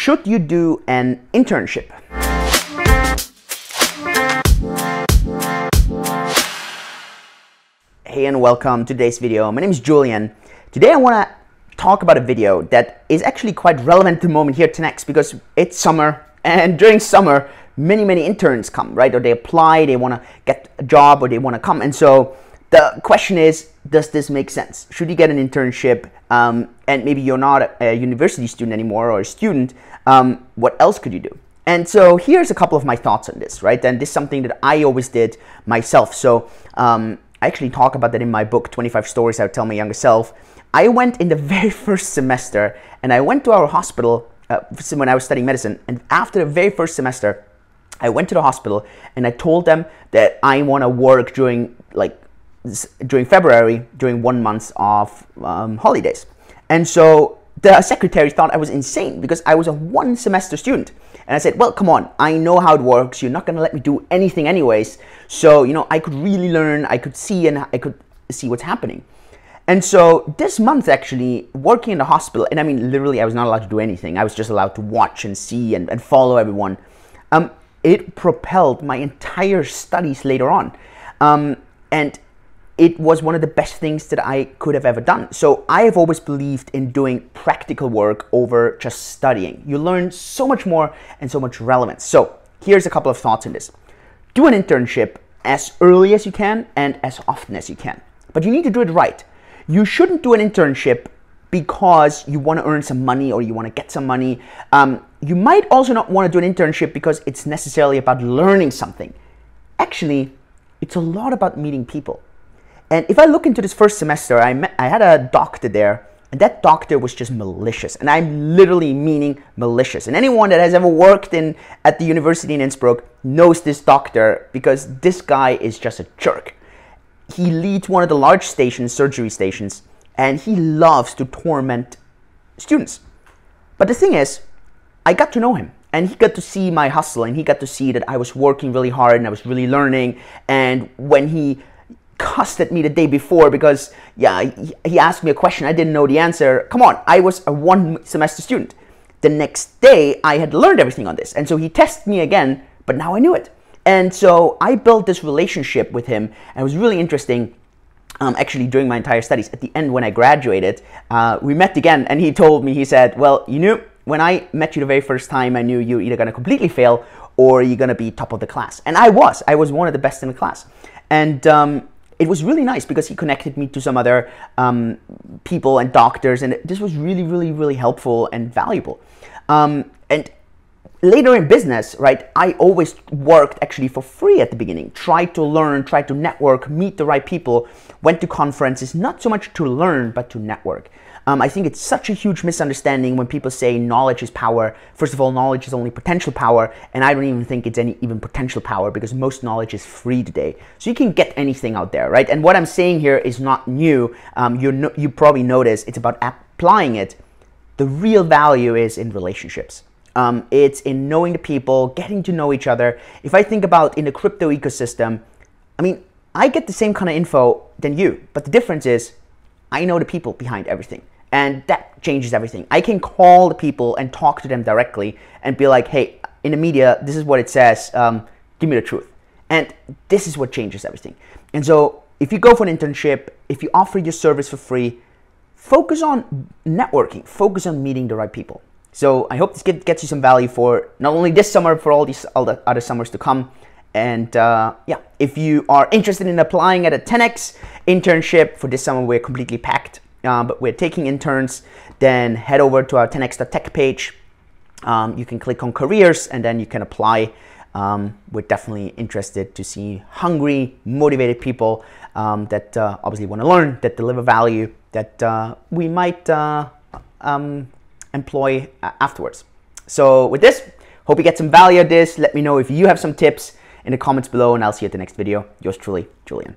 Should you do an internship? Hey and welcome to today's video. My name is Julian. Today I want to talk about a video that is actually quite relevant at the moment here to next, because it's summer, and during summer many interns come, right? Or they apply, they want to get a job, or they want to come. And so the question is, does this make sense? Should you get an internship? And maybe you're not a university student anymore or a student. What else could you do? And so here's a couple of my thoughts on this, right? And this is something that I always did myself. So I actually talk about that in my book, 25 Stories I Would Tell My Younger Self. I went in the very first semester, and I went to our hospital when I was studying medicine. And after the very first semester, I went to the hospital and I told them that I want to work during February, during 1 month of holidays. And so the secretary thought I was insane because I was a one semester student. And I said, well, come on, I know how it works. You're not going to let me do anything anyways. So, you know, I could really learn, I could see, and I could see what's happening. And so this month, actually, working in the hospital, and I mean, literally, I was not allowed to do anything. I was just allowed to watch and see and follow everyone. It propelled my entire studies later on. And it was one of the best things that I could have ever done. So I have always believed in doing practical work over just studying. You learn so much more and so much relevance. So here's a couple of thoughts on this. Do an internship as early as you can and as often as you can. But you need to do it right. You shouldn't do an internship because you want to earn some money or you want to get some money. You might also not want to do an internship because it's necessarily about learning something. Actually, it's a lot about meeting people. And if I look into this first semester, I had a doctor there, and that doctor was just malicious. And I'm literally meaning malicious. And anyone that has ever worked at the university in Innsbruck knows this doctor, because this guy is just a jerk. He leads one of the large stations, surgery stations, and he loves to torment students. But the thing is, I got to know him, and he got to see my hustle, and he got to see that I was working really hard and I was really learning. And when he cussed at me the day before because, yeah, he asked me a question, I didn't know the answer. Come on, I was a one semester student. The next day, I had learned everything on this. And so he tested me again, but now I knew it. And so I built this relationship with him, and it was really interesting. Actually, during my entire studies, at the end when I graduated, we met again, and he told me, he said, well, you knew, when I met you the very first time, I knew you were either going to completely fail or you're going to be top of the class. And I was one of the best in the class. And it was really nice because he connected me to some other people and doctors, and this was really helpful and valuable. And later in business, right, I always worked actually for free at the beginning. Tried to learn, tried to network, meet the right people, went to conferences, not so much to learn, but to network. I think it's such a huge misunderstanding when people say knowledge is power. First of all, knowledge is only potential power, and I don't even think it's even potential power, because most knowledge is free today. So you can get anything out there, right? And what I'm saying here is not new. You probably noticed it's about applying it. The real value is in relationships. It's in knowing the people, getting to know each other. If I think about in the crypto ecosystem, I mean, I get the same kind of info than you, but the difference is I know the people behind everything. And that changes everything. I can call the people and talk to them directly and be like, hey, in the media, this is what it says. Give me the truth. And this is what changes everything. And so if you go for an internship, if you offer your service for free, focus on networking, focus on meeting the right people. So I hope this gets you some value for not only this summer, for all the other summers to come. And yeah, if you are interested in applying at a 10x internship for this summer, we're completely packed. But we're taking interns, then head over to our 10x.tech page. You can click on careers and then you can apply. We're definitely interested to see hungry, motivated people that obviously want to learn, that deliver value, that we might employ afterwards. So with this, hope you get some value out of this. Let me know if you have some tips in the comments below, and I'll see you at the next video. Yours truly, Julian.